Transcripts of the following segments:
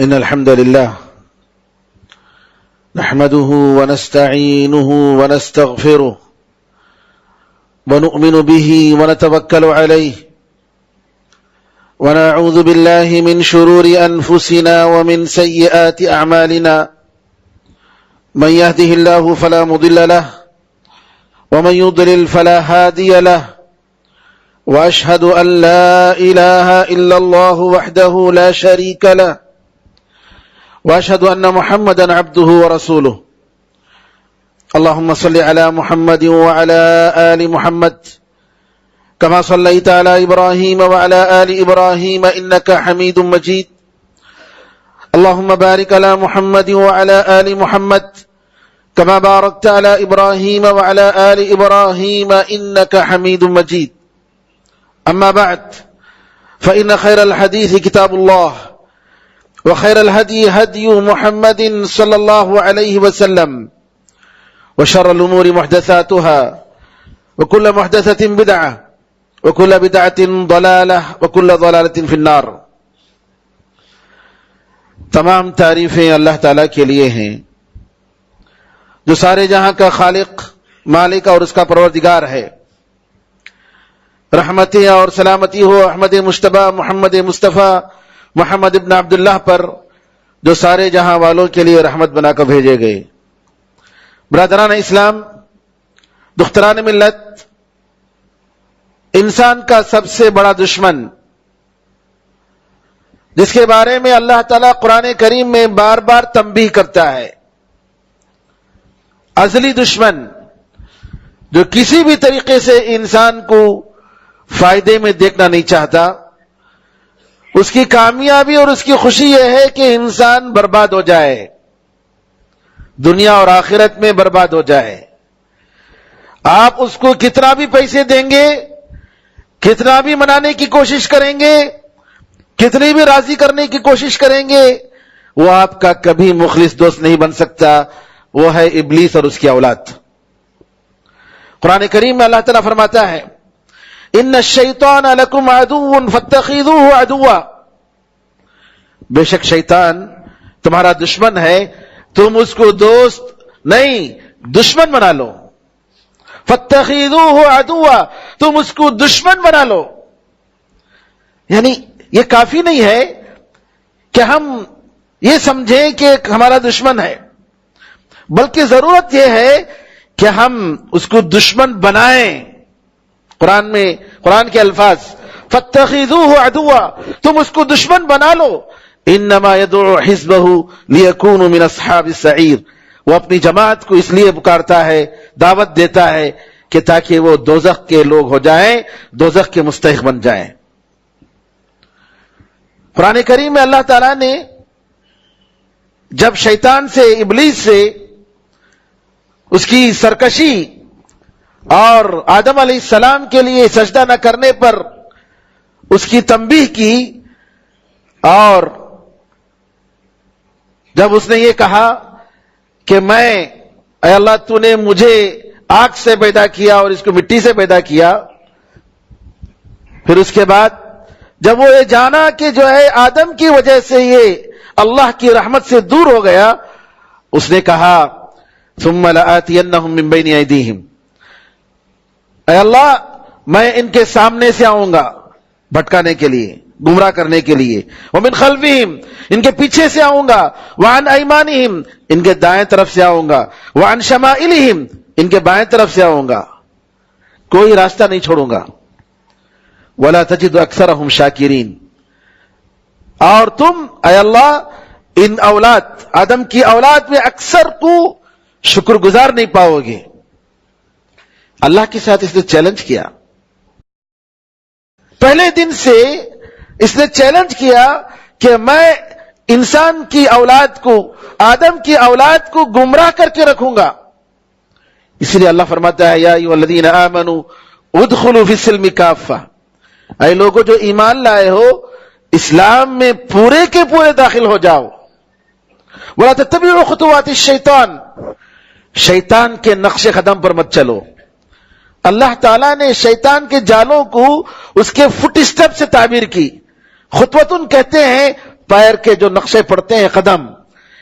إن الحمد لله نحمده ونستعينه ونستغفره ونؤمن به ونتوكل عليه ونعوذ بالله من شرور أنفسنا ومن سيئات أعمالنا من يهده الله فلا مضل له ومن يضلل فلا هادي له وأشهد أن لا إله إلا الله وحده لا شريك له وأشهد أن محمدا عبده ورسوله اللهم صل على محمد وعلى آل محمد كما صليت على إبراهيم وعلى آل إبراهيم إنك حميد مجيد اللهم بارك على محمد وعلى آل محمد كما باركت على إبراهيم وعلى آل إبراهيم إنك حميد مجيد أما بعد فإن خير الحديث كتاب الله وخير الهدي هدي محمد صلى الله عليه وسلم وشر الأمور محدثاتها وكل محدثة بدعة وكل بدعة ضلالة وكل ضلالة في النار. تمام تعریفیں اللہ تعالیٰ کے لیے ہیں جو سارے جہاں کا خالق، مالک اور اس کا پروردگار ہے. رحمتیں اور سلامتی ہو احمد مجتبی محمد مصطفیٰ محمد ابن عبداللہ پر جو سارے جہاں والوں کے لیے رحمت بنا کر بھیجے گئے. برادران اسلام، دختران ملت، انسان کا سب سے بڑا دشمن جس کے بارے میں اللہ تعالیٰ قرآن کریم میں بار بار تنبیہ کرتا ہے، ازلی دشمن جو کسی بھی طریقے سے انسان کو فائدے میں دیکھنا نہیں چاہتا، اس کی کامیابی اور اس کی خوشی یہ ہے کہ انسان برباد ہو جائے، دنیا اور آخرت میں برباد ہو جائے. آپ اس کو کتنا بھی پیسے دیں گے، کتنا بھی منانے کی کوشش کریں گے، کتنی بھی راضی کرنے کی کوشش کریں گے، وہ آپ کا کبھی مخلص دوست نہیں بن سکتا. وہ ہے ابلیس اور اس کی اولاد. قرآن کریم میں اللہ تعالیٰ فرماتا ہے ان الشیطان لکم عدو فاتخذوه عدوا، بے شک شیطان تمہارا دشمن ہے، تم اس کو دوست نہیں دشمن بنا لو. فاتخذوه عدوا، تم اس کو دشمن بنا لو. یعنی یہ کافی نہیں ہے کہ ہم یہ سمجھیں کہ ہمارا دشمن ہے، بلکہ ضرورت یہ ہے کہ ہم اس کو دشمن بنائیں. قرآن کے الفاظ فاتخذوه عدوا، تم اس کو دشمن بنا لو. انما يدعو حزبه ليكونوا من اصحاب السعير، وہ اپنی جماعت کو اس لیے پکارتا ہے، دعوت دیتا ہے کہ تاکہ وہ دوزخ کے لوگ ہو جائیں، دوزخ کے مستحق بن جائیں. قرآن کریم میں اللہ تعالیٰ نے جب شیطان سے، ابلیس سے اس کی سرکشی اور آدم علیہ السلام کے لیے سجدہ نہ کرنے پر اس کی تنبیہ کی، اور جب اس نے یہ کہا کہ اے اللہ تو نے مجھے آگ سے پیدا کیا اور اس کو مٹی سے پیدا کیا، پھر اس کے بعد جب وہ یہ جانا کہ جو ہے آدم کی وجہ سے یہ اللہ کی رحمت سے دور ہو گیا، اس نے کہا ثم لآتینہم من بین ایدیہم، اے اللہ میں ان کے سامنے سے آؤں گا بھٹکانے کے لیے، گمراہ کرنے کے لیے، ومن خلفہم، ان کے پیچھے سے آؤں گا، وعن ایمانہم، ان کے دائیں طرف سے آؤں گا، وعن شمائلہم، ان کے بائیں طرف سے آؤں گا، کوئی راستہ نہیں چھوڑوں گا. ولا تجد اکثرہم شاکرین، اور تم اے اللہ ان اولاد آدم کی اولاد میں اکثر کو شکر گزار نہیں پاؤ گے. اللہ کے ساتھ اس نے چیلنج کیا، پہلے دن سے اس نے چیلنج کیا کہ میں انسان کی اولاد کو، آدم کی اولاد کو گمراہ کر کے رکھوں گا. اس لیے اللہ فرماتا ہے یا ایھا الذین آمنوا ادخلوا فی السلم کافہ، اے لوگوں جو ایمان لائے ہو اسلام میں پورے کے پورے داخل ہو جاؤ. ولا تتبعوا خطوات الشیطان، شیطان کے نقش قدم پر مت چلو. اللہ تعالیٰ نے شیطان کے جالوں کو اس کے فٹ اسٹیپ سے تعبیر کی. خطوتن کہتے ہیں پیر کے جو نقشے پڑتے ہیں قدم،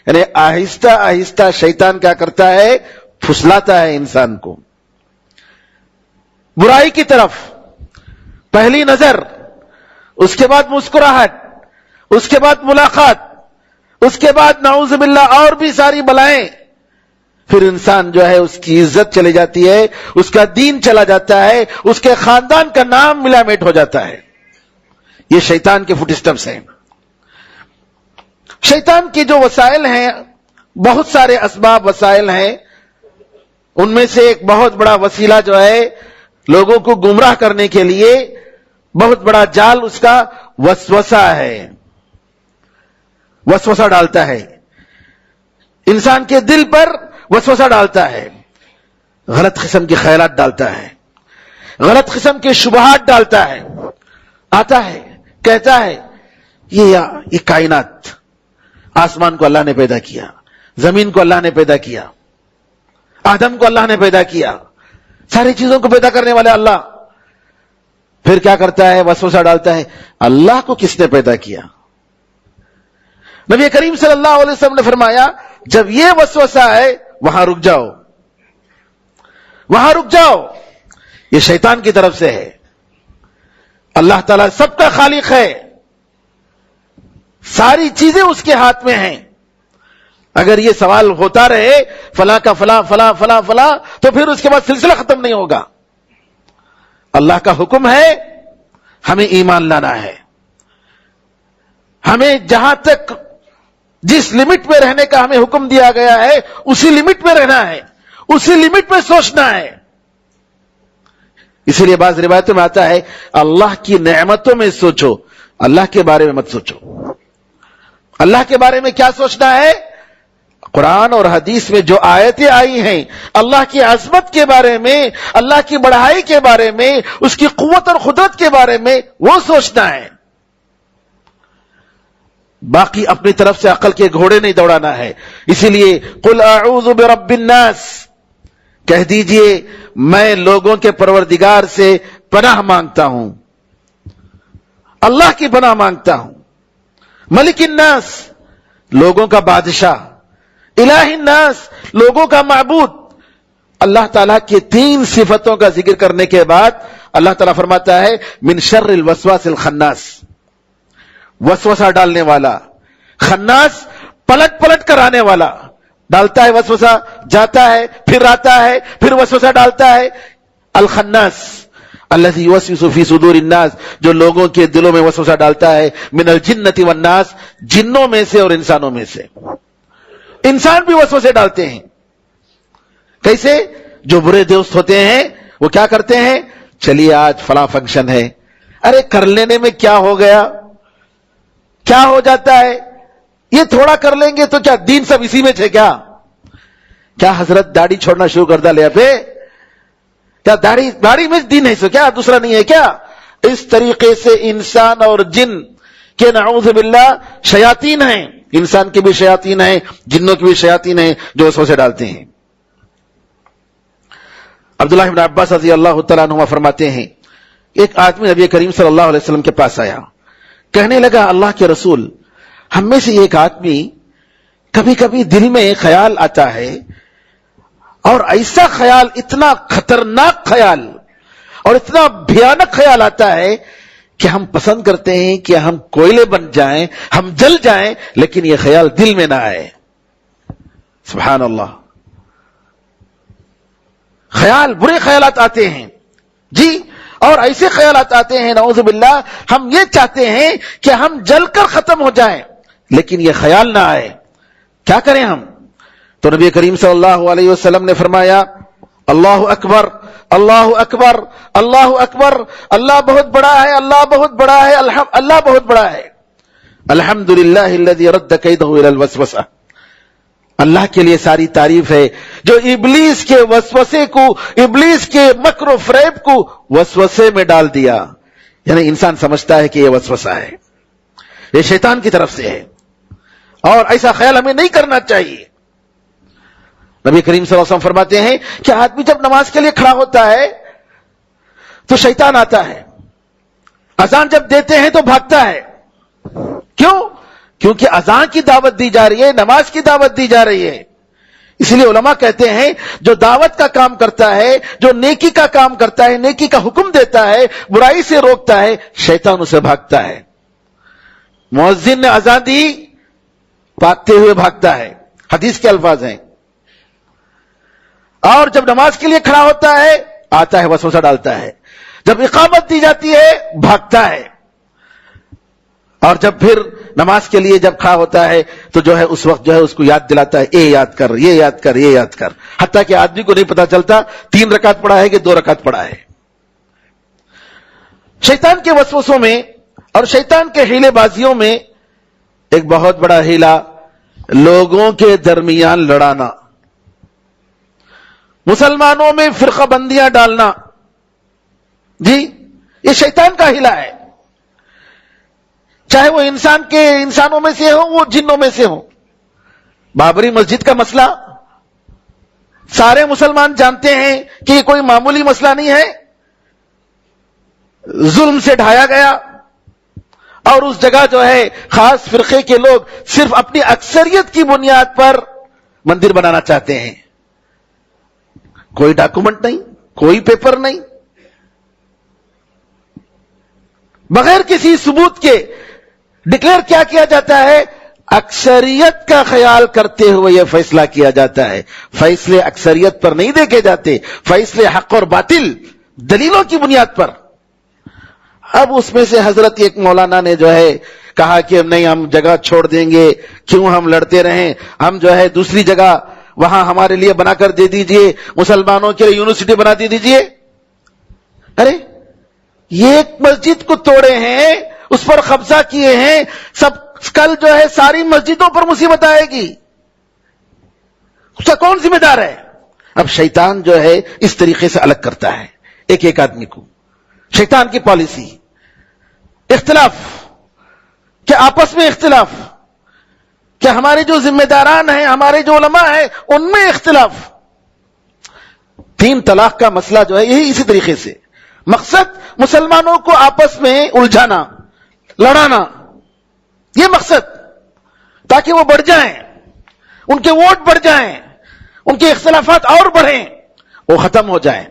یعنی آہستہ آہستہ شیطان کیا کرتا ہے، پھسلاتا ہے انسان کو برائی کی طرف. پہلی نظر، اس کے بعد مسکراہٹ، اس کے بعد ملاقات، اس کے بعد نعوذ باللہ اور بھی ساری بلائیں. پھر انسان جو ہے اس کی عزت چلی جاتی ہے، اس کا دین چلا جاتا ہے، اس کے خاندان کا نام ملا میٹ ہو جاتا ہے. یہ شیطان کے فٹ اسٹیپس ہیں. شیطان کی جو وسائل ہیں، بہت سارے اسباب وسائل ہیں. ان میں سے ایک بہت بڑا وسیلہ جو ہے لوگوں کو گمراہ کرنے کے لیے، بہت بڑا جال اس کا وسوسہ ہے. وسوسہ ڈالتا ہے انسان کے دل پر، وسوسہ ڈالتا ہے، غلط قسم کے خیالات ڈالتا ہے، غلط قسم کے شبہات ڈالتا ہے. آتا ہے کہتا ہے یہ کائنات، آسمان کو اللہ نے پیدا کیا، زمین کو اللہ نے پیدا کیا، آدم کو اللہ نے پیدا کیا، ساری چیزوں کو پیدا کرنے والے اللہ. پھر کیا کرتا ہے، وسوسہ ڈالتا ہے اللہ کو کس نے پیدا کیا. نبی کریم صلی اللہ علیہ وسلم نے فرمایا جب یہ وسوسہ ہے وہاں رک جاؤ، وہاں رک جاؤ، یہ شیطان کی طرف سے ہے. اللہ تعالیٰ سب کا خالق ہے، ساری چیزیں اس کے ہاتھ میں ہیں. اگر یہ سوال ہوتا رہے فلاں کا فلاں فلاں فلاں فلاں تو پھر اس کے بعد سلسلہ ختم نہیں ہوگا. اللہ کا حکم ہے ہمیں ایمان لانا ہے. ہمیں جہاں تک جس لمٹ میں رہنے کا ہمیں حکم دیا گیا ہے اسی لمٹ میں رہنا ہے، اسی لمٹ میں سوچنا ہے. اسی لیے بعض روایتوں میں آتا ہے اللہ کی نعمتوں میں سوچو، اللہ کے بارے میں مت سوچو. اللہ کے بارے میں کیا سوچنا ہے؟ قرآن اور حدیث میں جو آیتیں آئی ہیں اللہ کی عظمت کے بارے میں، اللہ کی بڑائی کے بارے میں، اس کی قوت اور قدرت کے بارے میں وہ سوچنا ہے. باقی اپنی طرف سے عقل کے گھوڑے نہیں دوڑانا ہے. اسی لیے قل اعوذ برب الناس، کہہ دیجئے میں لوگوں کے پروردگار سے پناہ مانگتا ہوں، اللہ کی پناہ مانگتا ہوں. ملک الناس، لوگوں کا بادشاہ. الہ الناس، لوگوں کا معبود. اللہ تعالیٰ کی 3 صفتوں کا ذکر کرنے کے بعد اللہ تعالیٰ فرماتا ہے من شر الوسواس الخناس، وسوسہ ڈالنے والا. خناس، پلٹ پلٹ کر آنے والا. ڈالتا ہے وسوسہ، جاتا ہے، پھر آتا ہے، پھر وسوسہ ڈالتا ہے. الخناس الذی یوسوس فی صدور الناس، جو لوگوں کے دلوں میں وسوسہ ڈالتا ہے. من الجنۃ والناس، جنوں میں سے اور انسانوں میں سے. انسان بھی وسوسے ڈالتے ہیں. کیسے؟ جو برے دوست ہوتے ہیں وہ کیا کرتے ہیں، چلیے آج فلاں فنکشن ہے، ارے کر لینے میں کیا ہو گیا، کیا ہو جاتا ہے، یہ تھوڑا کر لیں گے تو کیا دین سب اسی میں تھے کیا؟ کیا حضرت داڑھی چھوڑنا شروع کر دا لیا پہ؟ کیا داڑھی میں دین ہے سو کیا دوسرا نہیں ہے کیا؟ اس طریقے سے انسان اور جن کے نعوذ باللہ شیاطین ہیں. انسان کے بھی شیاطین ہیں، جنوں کے بھی شیاطین ہیں جو وسوسے ڈالتے ہیں. عبداللہ بن عباس رضی اللہ تعالیٰ عنہما فرماتے ہیں ایک آدمی نبی کریم صلی اللہ علیہ وسلم کے پاس آیا، کہنے لگا اللہ کے رسول، ہم میں سے ایک آدمی کبھی کبھی دل میں خیال آتا ہے، اور ایسا خیال، اتنا خطرناک خیال اور اتنا بھیانک خیال آتا ہے کہ ہم پسند کرتے ہیں کہ ہم کوئلے بن جائیں، ہم جل جائیں، لیکن یہ خیال دل میں نہ آئے. سبحان اللہ. خیال، برے خیالات آتے ہیں جی، اور ایسے خیالات آتے ہیں نعوذ باللہ ہم یہ چاہتے ہیں کہ ہم جل کر ختم ہو جائیں، لیکن یہ خیال نہ آئے. کیا کریں ہم؟ تو نبی کریم صلی اللہ علیہ وسلم نے فرمایا اللہ اکبر، اللہ اکبر، اللہ اکبر، اللہ بہت بڑا ہے، اللہ بہت بڑا ہے، اللہ بہت بڑا ہے. الحمدللہ الذی رد کیدہ الی الوسوسہ. اللہ کے لیے ساری تعریف ہے جو ابلیس کے وسوسے کو، ابلیس کے مکر و فریب کو وسوسے میں ڈال دیا. یعنی انسان سمجھتا ہے کہ یہ وسوسہ ہے، یہ شیطان کی طرف سے ہے، اور ایسا خیال ہمیں نہیں کرنا چاہیے. نبی کریم صلی اللہ علیہ وسلم فرماتے ہیں کہ آدمی جب نماز کے لیے کھڑا ہوتا ہے تو شیطان آتا ہے، اذان جب دیتے ہیں تو بھاگتا ہے. کیوں؟ کیونکہ اذان کی دعوت دی جا رہی ہے، نماز کی دعوت دی جا رہی ہے. اس لیے علماء کہتے ہیں جو دعوت کا کام کرتا ہے، جو نیکی کا کام کرتا ہے، نیکی کا حکم دیتا ہے، برائی سے روکتا ہے، شیطان اسے بھاگتا ہے. مؤذن نے اذان دی، بھاگتے ہوئے بھاگتا ہے، حدیث کے الفاظ ہیں. اور جب نماز کے لیے کھڑا ہوتا ہے آتا ہے، وسوسہ ڈالتا ہے. جب اقامت دی جاتی ہے بھاگتا ہے. اور جب پھر نماز کے لیے جب کھڑا ہوتا ہے تو جو ہے اس وقت جو ہے اس کو یاد دلاتا ہے، اے یاد کر، یہ یاد کر، یہ یاد کر. حتیٰ کہ آدمی کو نہیں پتا چلتا 3 رکعت پڑھا ہے کہ 2 رکعت پڑھا ہے. شیطان کے وسوسوں میں اور شیطان کے ہیلے بازیوں میں ایک بہت بڑا ہیلا لوگوں کے درمیان لڑانا، مسلمانوں میں فرقہ بندیاں ڈالنا. جی یہ شیطان کا ہیلا ہے، چاہے وہ انسانوں میں سے ہو، وہ جنوں میں سے ہو. بابری مسجد کا مسئلہ سارے مسلمان جانتے ہیں کہ یہ کوئی معمولی مسئلہ نہیں ہے. ظلم سے ڈھایا گیا اور اس جگہ جو ہے خاص فرقے کے لوگ صرف اپنی اکثریت کی بنیاد پر مندر بنانا چاہتے ہیں. کوئی ڈاکومنٹ نہیں، کوئی پیپر نہیں، بغیر کسی ثبوت کے ڈکلیئر کیا جاتا ہے. اکثریت کا خیال کرتے ہوئے یہ فیصلہ کیا جاتا ہے. فیصلے اکثریت پر نہیں دیکھے جاتے، فیصلے حق اور باطل دلیلوں کی بنیاد پر. اب اس میں سے حضرت ایک مولانا نے جو ہے کہا کہ نہیں، ہم جگہ چھوڑ دیں گے، کیوں ہم لڑتے رہیں، ہم جو ہے دوسری جگہ وہاں ہمارے لیے بنا کر دے دیجئے، مسلمانوں کے لیے یونیورسٹی بنا دے دیجئے. ارے یہ ایک مسجد کو توڑے ہیں، اس پر قبضہ کیے ہیں، سب کل جو ہے ساری مسجدوں پر مصیبت آئے گی. اس کا کون ذمہ دار ہے؟ اب شیطان جو ہے اس طریقے سے الگ کرتا ہے ایک آدمی کو. شیطان کی پالیسی اختلاف، کہ آپس میں اختلاف، کہ ہمارے جو ذمہ داران ہیں، ہمارے جو علماء ہیں ان میں اختلاف. 3 طلاق کا مسئلہ جو ہے یہی اسی طریقے سے، مقصد مسلمانوں کو آپس میں الجھانا، لڑانا، یہ مقصد، تاکہ وہ بڑھ جائیں، ان کے ووٹ بڑھ جائیں، ان کے اختلافات اور بڑھیں، وہ ختم ہو جائیں.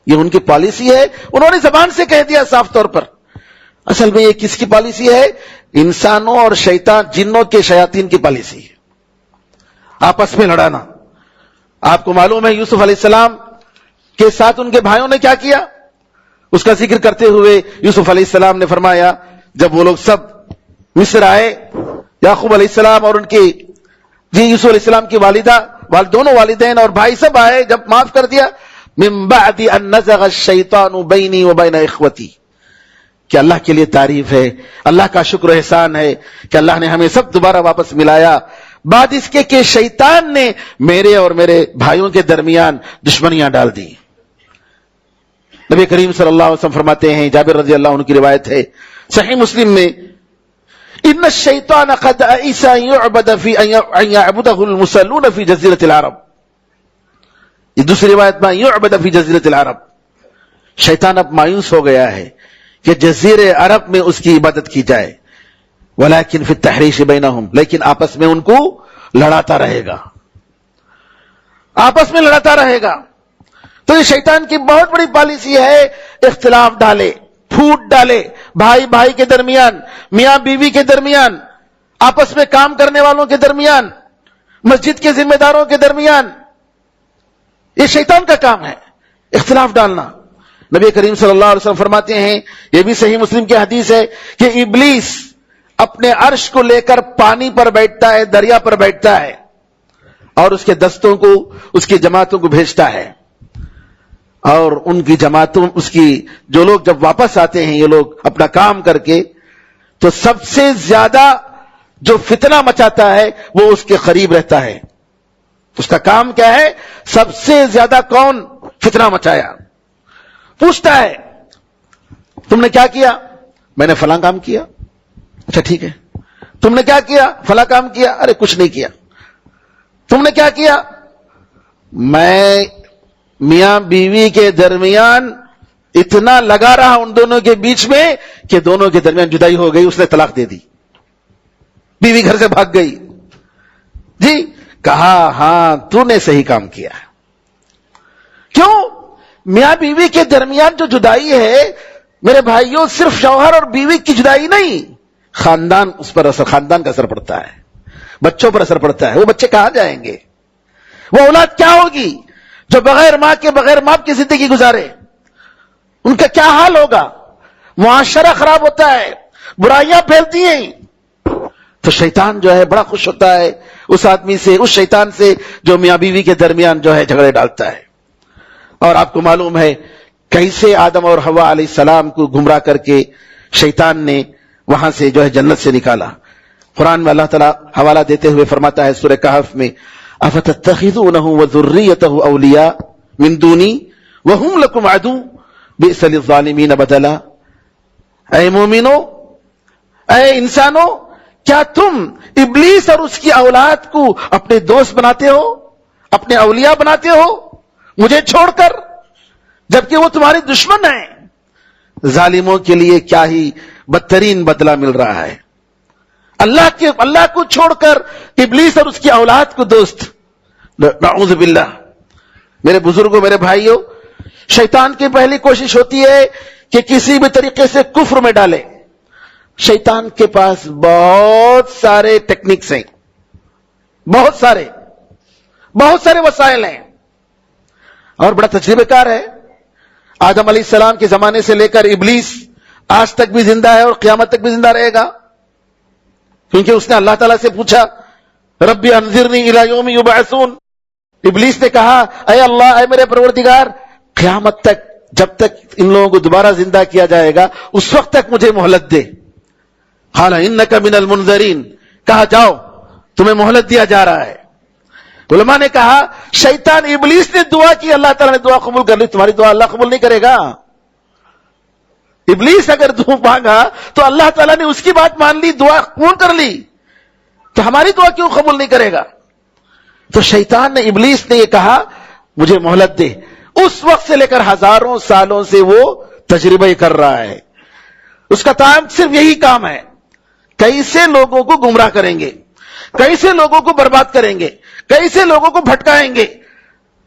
یہ ان کی پالیسی ہے. انہوں نے زبان سے کہہ دیا صاف طور پر. اصل میں یہ کس کی پالیسی ہے؟ انسانوں اور شیطان، جنوں کے شیاطین کی پالیسی ہے، آپس میں لڑانا. آپ کو معلوم ہے یوسف علیہ السلام کے ساتھ ان کے بھائیوں نے کیا کیا؟ اس کا ذکر کرتے ہوئے یوسف علیہ السلام نے فرمایا، جب وہ لوگ سب مصر آئے، یعقوب علیہ السلام اور ان کی یوسف علیہ السلام کی والدہ، دونوں والدین اور بھائی سب آئے، جب معاف کر دیا، من بعد ان نزغ الشیطان بینی و بین اخوتی. کہ اللہ کے لیے تعریف ہے، اللہ کا شکر و احسان ہے کہ اللہ نے ہمیں سب دوبارہ واپس ملایا، بعد اس کے کہ شیطان نے میرے اور میرے بھائیوں کے درمیان دشمنیاں ڈال دی. نبی کریم صلی اللہ علیہ وسلم فرماتے ہیں، جابر رضی اللہ عنہ کی روایت ہے صحیح مسلم میں، ان الشیطان قد ائس ان يعبده المصلون في جزيرة العرب. یہ دوسری روایت میں يعبد في جزيرة العرب. شیطان اب مایوس ہو گیا ہے کہ جزیرے عرب میں اس کی عبادت کی جائے، ولكن في التحريش بينهم، لیکن آپس میں ان کو لڑاتا رہے گا، آپس میں لڑاتا رہے گا. تو یہ شیطان کی بہت بڑی پالیسی ہے، اختلاف ڈالے، پھوٹ ڈالے، بھائی بھائی کے درمیان، میاں بیوی کے درمیان، آپس میں کام کرنے والوں کے درمیان، مسجد کے ذمہ داروں کے درمیان. یہ شیطان کا کام ہے، اختلاف ڈالنا. نبی کریم صلی اللہ علیہ وسلم فرماتے ہیں، یہ بھی صحیح مسلم کی حدیث ہے، کہ ابلیس اپنے عرش کو لے کر پانی پر بیٹھتا ہے، دریا پر بیٹھتا ہے، اور اس کے دستوں کو، اس کی جماعتوں کو بھیجتا ہے، اور ان کی جماعتوں، اس کی جو لوگ جب واپس آتے ہیں یہ لوگ اپنا کام کر کے، تو سب سے زیادہ جو فتنہ مچاتا ہے وہ اس کے قریب رہتا ہے. اس کا کام کیا ہے؟ سب سے زیادہ کون فتنہ مچایا. پوچھتا ہے تم نے کیا کیا؟ میں نے فلاں کام کیا. اچھا ٹھیک ہے. تم نے کیا کیا؟ فلاں کام کیا. ارے کچھ نہیں کیا. تم نے کیا کیا؟ میں میاں بیوی کے درمیان اتنا لگا رہا ان دونوں کے بیچ میں کہ دونوں کے درمیان جدائی ہو گئی، اس نے طلاق دے دی. بیوی گھر سے بھاگ گئی. جی کہا ہاں تو نے صحیح کام کیا. کیوں؟ میاں بیوی کے درمیان جو جدائی ہے میرے بھائیوں، صرف شوہر اور بیوی کی جدائی نہیں، خاندان اس پر اثر، خاندان کا اثر پڑتا ہے، بچوں پر اثر پڑتا ہے. وہ بچے کہاں جائیں گے؟ وہ اولاد کیا ہوگی جو بغیر ماں کے، بغیر باپ کی زندگی گزارے؟ ان کا کیا حال ہوگا؟ معاشرہ خراب ہوتا ہے، برائیاں پھیلتی ہیں. تو شیطان جو ہے بڑا خوش ہوتا ہے اس آدمی سے، اس شیطان سے جو میاں بیوی کے درمیان جو ہے جھگڑے ڈالتا ہے. اور آپ کو معلوم ہے کیسے آدم اور حوا علیہ السلام کو گمراہ کر کے شیطان نے وہاں سے جو ہے جنت سے نکالا. قرآن میں اللہ تعالیٰ حوالہ دیتے ہوئے فرماتا ہے سورہ کہف میں، افتتخذونہ وذریتہ اولیاء من دونی وہم لکم عدو بئس للظالمین بدلا. اے مومنو، اے انسانو، کیا تم ابلیس اور اس کی اولاد کو اپنے دوست بناتے ہو، اپنے اولیاء بناتے ہو مجھے چھوڑ کر، جبکہ وہ تمہاری دشمن ہیں؟ ظالموں کے لیے کیا ہی بدترین بدلہ مل رہا ہے. اللہ کو چھوڑ کر ابلیس اور اس کی اولاد کو دوست. نعوذ باللہ. میرے بزرگوں، میرے بھائیوں، شیطان کی پہلی کوشش ہوتی ہے کہ کسی بھی طریقے سے کفر میں ڈالے. شیطان کے پاس بہت سارے ٹیکنکس ہیں، بہت سارے وسائل ہیں، اور بڑا تجربہ کار ہے. آدم علیہ السلام کے زمانے سے لے کر ابلیس آج تک بھی زندہ ہے اور قیامت تک بھی زندہ رہے گا، کیونکہ اس نے اللہ تعالیٰ سے پوچھا ربی انذرنی الی یوم یبعثون. ابلیس نے کہا اے اللہ، اے میرے پروردگار، قیامت تک، جب تک ان لوگوں کو دوبارہ زندہ کیا جائے گا اس وقت تک مجھے مہلت دے. قال انک من المنذرین، کہا جاؤ تمہیں مہلت دیا جا رہا ہے. علماء نے کہا شیطان، ابلیس نے دعا کی، اللہ تعالیٰ نے دعا قبول کر لی، تمہاری دعا اللہ قبول نہیں کرے گا. ابلیس اگر دعا مانگا تو اللہ تعالیٰ نے اس کی بات مان لی، دعا قبول کر لی، تو ہماری دعا کیوں قبول نہیں کرے گا؟ تو شیطان نے، ابلیس نے یہ کہا مجھے مہلت دے. اس وقت سے لے کر ہزاروں سالوں سے وہ تجربہ کر رہا ہے. اس کا صرف یہی کام ہے، کیسے لوگوں کو گمراہ کریں گے، کیسے لوگوں کو برباد کریں گے، کیسے لوگوں کو بھٹکائیں گے،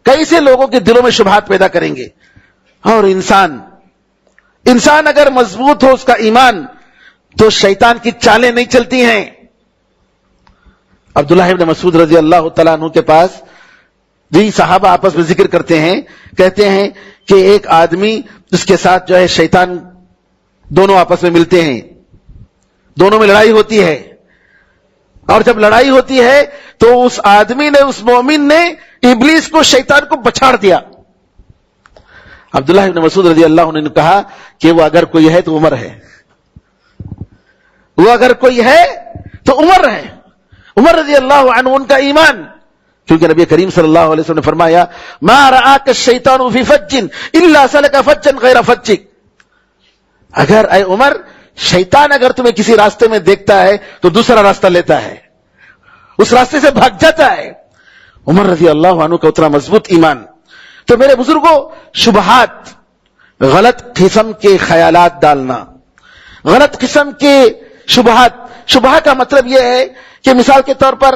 کیسے لوگوں کے دلوں میں شبہات پیدا کریں گے. اور انسان اگر مضبوط ہو اس کا ایمان تو شیطان کی چالیں نہیں چلتی ہیں. عبداللہ ابن مسعود رضی اللہ تعالیٰ عنہ کے پاس جی صحابہ آپس میں ذکر کرتے ہیں، کہتے ہیں کہ ایک آدمی اس کے ساتھ جو ہے شیطان، دونوں آپس میں ملتے ہیں، دونوں میں لڑائی ہوتی ہے، اور جب لڑائی ہوتی ہے تو اس آدمی نے، اس مومن نے ابلیس کو، شیطان کو بچھاڑ دیا. عبداللہ ابن مسعود رضی اللہ عنہ نے کہا کہ وہ اگر کوئی ہے تو عمر ہے، وہ اگر کوئی ہے تو عمر ہے. عمر رضی اللہ عنہ، ان کا ایمان، کیونکہ نبی کریم صلی اللہ علیہ وسلم نے فرمایا ما رآک الشیطان فی فج الا سلک فجا غیر فجک. اگر اے عمر، شیطان اگر تمہیں کسی راستے میں دیکھتا ہے تو دوسرا راستہ لیتا ہے، اس راستے سے بھاگ جاتا ہے. عمر رضی اللہ عنہ کا اتنا مضبوط ایمان. تو میرے بزرگوں، شبہات، غلط قسم کے خیالات ڈالنا، غلط قسم کے شبہات. شبہ کا مطلب یہ ہے کہ مثال کے طور پر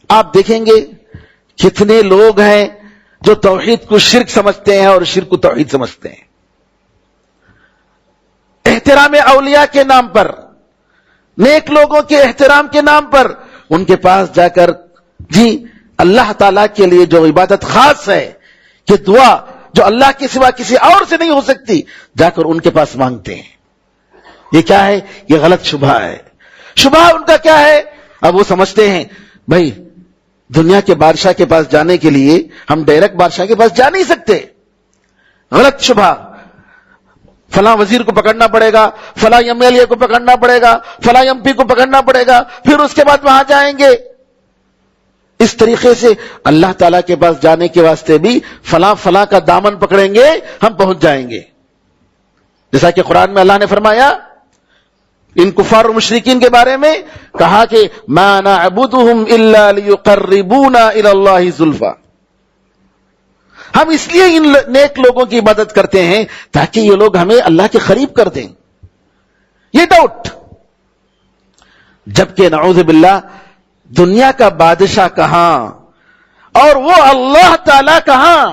آپ دیکھیں گے کتنے لوگ ہیں جو توحید کو شرک سمجھتے ہیں اور شرک کو توحید سمجھتے ہیں. احترام اولیاء کے نام پر، نیک لوگوں کے احترام کے نام پر ان کے پاس جا کر جی اللہ تعالیٰ کے لیے جو عبادت خاص ہے، کہ دعا جو اللہ کے سوا کسی اور سے نہیں ہو سکتی، جا کر ان کے پاس مانگتے ہیں. یہ کیا ہے؟ یہ غلط شبہ ہے. شبہ ان کا کیا ہے؟ اب وہ سمجھتے ہیں بھائی دنیا کے بادشاہ کے پاس جانے کے لیے ہم ڈائریکٹ بادشاہ کے پاس جا نہیں سکتے. غلط شبہ. فلاں وزیر کو پکڑنا پڑے گا، فلاں ایم ایل اے کو پکڑنا پڑے گا، فلاں ایم پی کو پکڑنا پڑے گا، پھر اس کے بعد وہاں جائیں گے. اس طریقے سے اللہ تعالیٰ کے پاس جانے کے واسطے بھی فلاں فلاں کا دامن پکڑیں گے، ہم پہنچ جائیں گے. جیسا کہ قرآن میں اللہ نے فرمایا ان کفار و مشرکین کے بارے میں، کہا کہ ما نعبدهم الا ليقربونا الى الله زلفا. ہم اس لیے ان نیک لوگوں کی عبادت کرتے ہیں تاکہ یہ لوگ ہمیں اللہ کے قریب کر دیں. یہ ڈاؤٹ. جبکہ نعوذ باللہ دنیا کا بادشاہ کہاں اور وہ اللہ تعالی کہاں،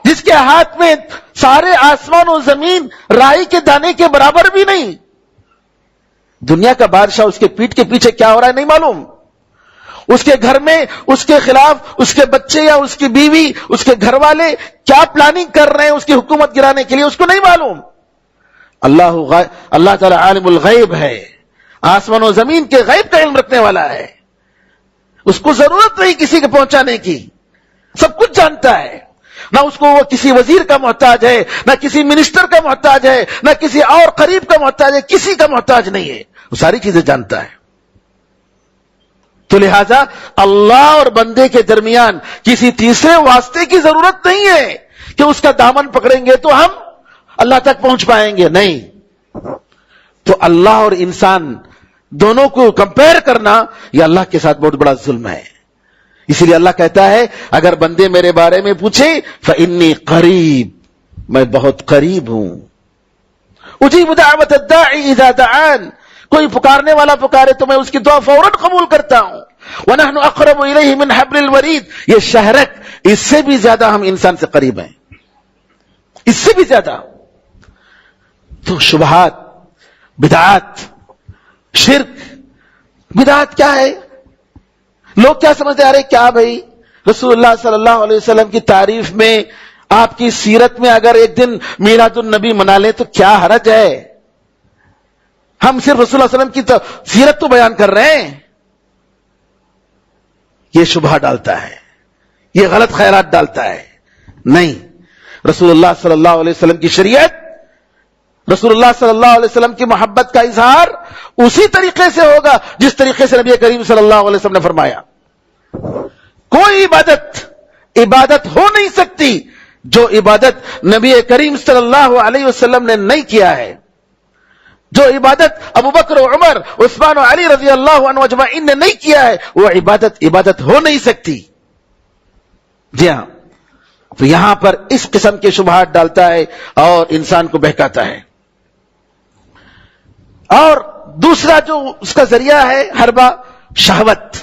جس کے ہاتھ میں سارے آسمان و زمین رائی کے دانے کے برابر بھی نہیں. دنیا کا بادشاہ اس کے پیٹھ کے پیچھے کیا ہو رہا ہے نہیں معلوم. اس کے گھر میں اس کے خلاف اس کے بچے یا اس کی بیوی، اس کے گھر والے کیا پلاننگ کر رہے ہیں اس کی حکومت گرانے کے لیے، اس کو نہیں معلوم. اللہ تعالی عالم الغیب ہے، آسمان و زمین کے غیب کا علم رکھنے والا ہے. اس کو ضرورت نہیں کسی کے پہنچانے کی، سب کچھ جانتا ہے. نہ اس کو وہ کسی وزیر کا محتاج ہے، نہ کسی منسٹر کا محتاج ہے، نہ کسی اور قریب کا محتاج ہے، کسی کا محتاج نہیں ہے، وہ ساری چیزیں جانتا ہے. تو لہذا اللہ اور بندے کے درمیان کسی تیسرے واسطے کی ضرورت نہیں ہے کہ اس کا دامن پکڑیں گے تو ہم اللہ تک پہنچ پائیں گے، نہیں. تو اللہ اور انسان دونوں کو کمپیئر کرنا یہ اللہ کے ساتھ بہت بڑا ظلم ہے. اسی لیے اللہ کہتا ہے اگر بندے میرے بارے میں پوچھیں فإنی قریب، میں بہت قریب ہوں. اجیب دعوت الداعی اذا دعان، کوئی پکارنے والا پکارے تو میں اس کی دعا فوراً قبول کرتا ہوں. وَنَحْنُ أَقْرَبُ إِلَيْهِ مِنْ حَبْلِ الْوَرِيدِ، یہ شہرک، اس سے بھی زیادہ ہم انسان سے قریب ہیں، اس سے بھی زیادہ. تو شبہات، بدعات، شرک. بدعات کیا ہے؟ لوگ کیا سمجھتے ہیں؟ ارے کیا بھائی، رسول اللہ صلی اللہ علیہ وسلم کی تعریف میں، آپ کی سیرت میں اگر ایک دن میلاد النبی منا لیں تو کیا حرج ہے؟ ہم صرف رسول اللہ علیہ وسلم کی سیرت تو بیان کر رہے ہیں. یہ شبہ ڈالتا ہے، یہ غلط خیالات ڈالتا ہے. نہیں، رسول اللہ صلی اللہ علیہ وسلم کی شریعت، رسول اللہ صلی اللہ علیہ وسلم کی محبت کا اظہار اسی طریقے سے ہوگا جس طریقے سے نبی کریم صلی اللہ علیہ وسلم نے فرمایا. کوئی عبادت ہو نہیں سکتی جو عبادت نبی کریم صلی اللہ علیہ وسلم نے نہیں کیا ہے. جو عبادت ابو بکر و عمر عثمان و علی رضی اللہ عنہ اجمعین نے نہیں کیا ہے وہ عبادت ہو نہیں سکتی. جی ہاں، تو یہاں پر اس قسم کے شبہات ڈالتا ہے اور انسان کو بہکاتا ہے. اور دوسرا جو اس کا ذریعہ ہے حربہ، شہوت.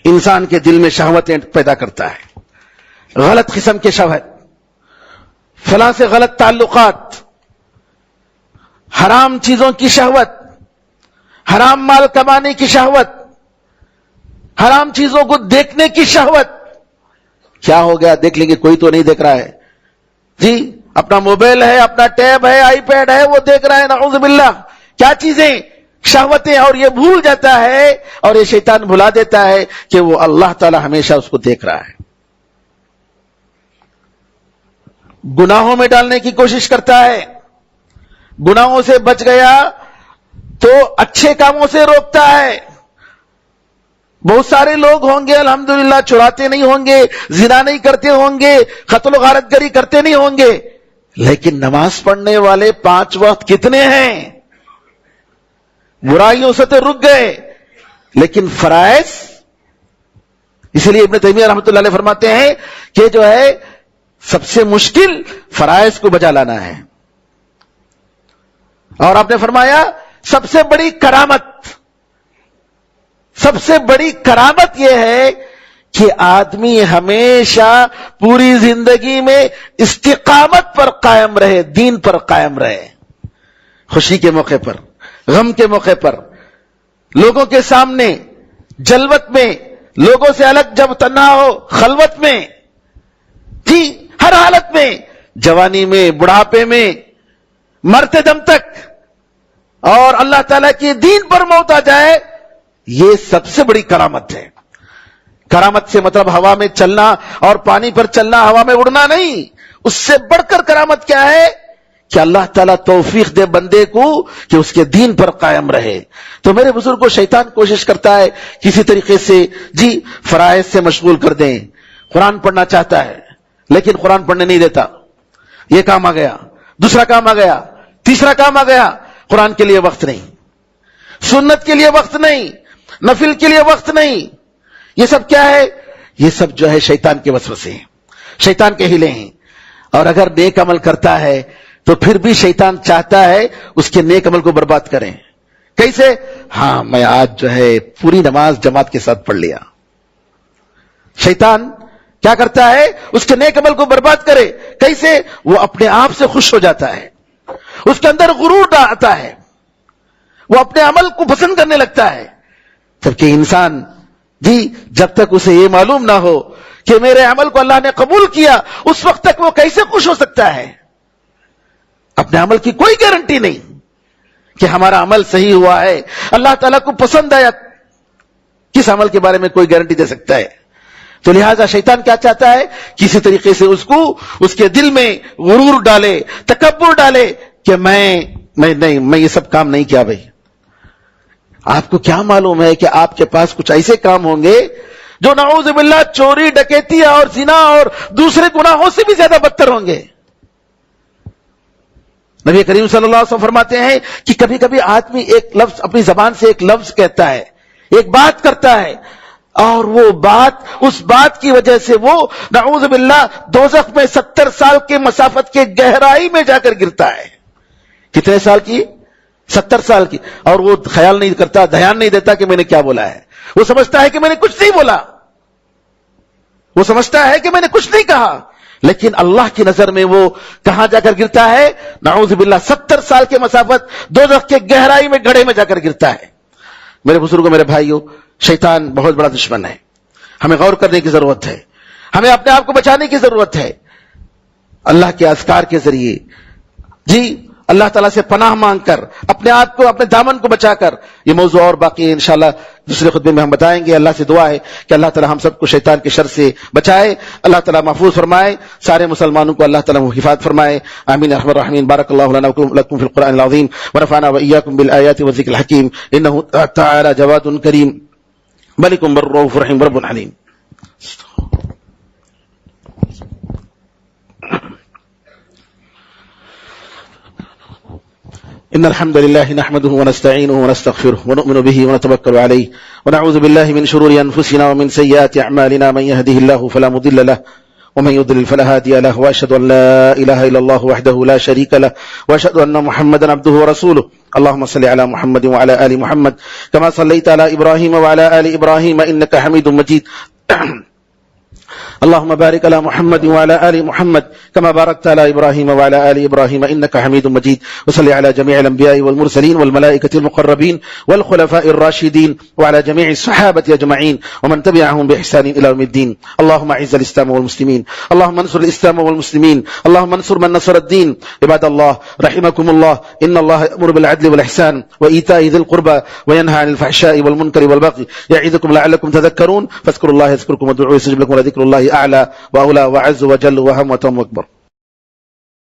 انسان کے دل میں شہوتیں پیدا کرتا ہے، غلط قسم کے شہوت، فلاں سے غلط تعلقات، حرام چیزوں کی شہوت، حرام مال کمانے کی شہوت، حرام چیزوں کو دیکھنے کی شہوت. کیا ہو گیا؟ دیکھ لیں گے، کوئی تو نہیں دیکھ رہا ہے جی، اپنا موبائل ہے، اپنا ٹیب ہے، آئی پیڈ ہے، وہ دیکھ رہا ہے. نعوذ باللہ کیا چیزیں، شہوتیں. اور یہ بھول جاتا ہے اور یہ شیطان بھلا دیتا ہے کہ وہ اللہ تعالی ہمیشہ اس کو دیکھ رہا ہے. گناہوں میں ڈالنے کی کوشش کرتا ہے، گناہوں سے بچ گیا تو اچھے کاموں سے روکتا ہے. بہت سارے لوگ ہوں گے الحمدللہ چراتے نہیں ہوں گے، زنا نہیں کرتے ہوں گے، قتل و غارت گری کرتے نہیں ہوں گے، لیکن نماز پڑھنے والے 5 وقت کتنے ہیں؟ برائیوں سے تو رک گئے، لیکن فرائض. اس لیے ابن تیمیہ رحمۃ اللہ علیہ فرماتے ہیں کہ جو ہے سب سے مشکل فرائض کو بجا لانا ہے. اور آپ نے فرمایا سب سے بڑی کرامت یہ ہے کہ آدمی ہمیشہ پوری زندگی میں استقامت پر قائم رہے، دین پر قائم رہے. خوشی کے موقع پر، غم کے موقع پر، لوگوں کے سامنے، جلوت میں، لوگوں سے الگ جب تنہا ہو، خلوت میں، جی ہر حالت میں، جوانی میں، بڑھاپے میں، مرتے دم تک، اور اللہ تعالیٰ کے دین پر موت آ جائے، یہ سب سے بڑی کرامت ہے. کرامت سے مطلب ہوا میں چلنا اور پانی پر چلنا، ہوا میں اڑنا نہیں. اس سے بڑھ کر کرامت کیا ہے کہ اللہ تعالیٰ توفیق دے بندے کو کہ اس کے دین پر قائم رہے. تو میرے بزرگ کو شیطان کوشش کرتا ہے کسی طریقے سے جی فرائض سے مشغول کر دیں. قرآن پڑھنا چاہتا ہے لیکن قرآن پڑھنے نہیں دیتا. یہ کام آ گیا، دوسرا کام آ گیا، تیسرا کام آ گیا. قرآن کے لیے وقت نہیں، سنت کے لیے وقت نہیں، نفل کے لیے وقت نہیں. یہ سب کیا ہے؟ یہ سب جو ہے شیطان کے وسوسے ہیں، شیطان کے ہیلے ہیں. اور اگر نیک عمل کرتا ہے تو پھر بھی شیطان چاہتا ہے اس کے نیک عمل کو برباد کریں. کیسے؟ ہاں میں آج جو ہے پوری نماز جماعت کے ساتھ پڑھ لیا. شیطان کیا کرتا ہے؟ اس کے نیک عمل کو برباد کرے. کیسے؟ وہ اپنے آپ سے خوش ہو جاتا ہے, اس کے اندر غرور آتا ہے, وہ اپنے عمل کو پسند کرنے لگتا ہے. جبکہ انسان جب تک اسے یہ معلوم نہ ہو کہ میرے عمل کو اللہ نے قبول کیا, اس وقت تک وہ کیسے خوش ہو سکتا ہے؟ اپنے عمل کی کوئی گارنٹی نہیں کہ ہمارا عمل صحیح ہوا ہے, اللہ تعالیٰ کو پسند آیا. کس عمل کے بارے میں کوئی گارنٹی دے سکتا ہے؟ تو لہذا شیطان کیا چاہتا ہے؟ کسی طریقے سے اس کو اس کے دل میں غرور ڈالے, تکبر ڈالے کہ میں یہ سب کام نہیں کیا. بھائی آپ کو کیا معلوم ہے کہ آپ کے پاس کچھ ایسے کام ہوں گے جو نعوذ باللہ چوری, ڈکیتی اور زنا اور دوسرے گناہوں سے بھی زیادہ بدتر ہوں گے. نبی کریم صلی اللہ علیہ وسلم فرماتے ہیں کہ کبھی کبھی آدمی ایک لفظ اپنی زبان سے ایک لفظ کہتا ہے, ایک بات کرتا ہے, اور وہ بات, اس بات کی وجہ سے وہ نعوذ باللہ دوزخ میں 70 سال کے مسافت کے گہرائی میں جا کر گرتا ہے. کتنے سال کی؟ 70 سال کی. اور وہ خیال نہیں کرتا, دھیان نہیں دیتا کہ میں نے کیا بولا ہے. وہ سمجھتا ہے کہ میں نے کچھ نہیں بولا, وہ سمجھتا ہے کہ میں نے کچھ نہیں کہا, لیکن اللہ کی نظر میں وہ کہاں جا کر گرتا ہے؟ نعوذ باللہ 70 سال کے مسافت دوزخ کے گہرائی میں, گڑھے میں جا کر گرتا ہے. میرے بزرگوں, میرے بھائیوں, شیطان بہت بڑا دشمن ہے. ہمیں غور کرنے کی ضرورت ہے, ہمیں اپنے آپ کو بچانے کی ضرورت ہے. اللہ کے اذکار کے ذریعے اللہ تعالیٰ سے پناہ مانگ کر اپنے آپ کو, اپنے دامن کو بچا کر. یہ موضوع اور باقی انشاءاللہ دوسرے خطبے میں ہم بتائیں گے. اللہ سے دعا ہے کہ اللہ تعالیٰ ہم سب کو شیطان کے شر سے بچائے, اللہ تعالیٰ محفوظ فرمائے, سارے مسلمانوں کو اللہ تعالیٰ حفاظت فرمائے. آمین ارحم الراحمین. بارک اللہ لنا ولکم فی القرآن العظیم ونفعنا وإیاکم بالآیات والذکر الحکیم. انہ تعالی جواد کریم ملک بر رؤوف رحیم رب علیم. إن الحمد لله نحمده ونستعينه ونستغفره ونؤمن به ونتوكل عليه ونعوذ بالله من شرور أنفسنا ومن سيئات أعمالنا. من يهده الله فلا مضل له ومن يضلل فلا هادي له وأشهد أن لا إله إلا الله وحده لا شريك له وأشهد أن محمدا عبده ورسوله. اللهم صل على محمد وعلى آل محمد كما صليت على إبراهيم وعلى آل إبراهيم إنك حميد مجيد. اللهم بارك على محمد وعلى آل محمد كما باركت على إبراهيم وعلى آل إبراهيم إنك حميد مجيد. وصل على جميع الأنبياء والمرسلين والملائكة المقربين والخلفاء الراشدين وعلى جميع الصحابة أجمعين ومن تبعهم بإحسان إلى يوم الدين. اللهم أعز الإسلام والمسلمين, اللهم انصر الإسلام والمسلمين, اللهم انصر من نصر الدين. عباد الله رحمكم الله, إن الله يأمر بالعدل والإحسان وإيتاء ذي القربى وينهى عن الفحشاء والمنكر والبغي يعظكم لعلكم تذكرون. فاذكروا الله يذكركم وادعوه يستجب لكم ولذكر الله أعلى وأولى وأعز وجل وأهم وأتم أكبر.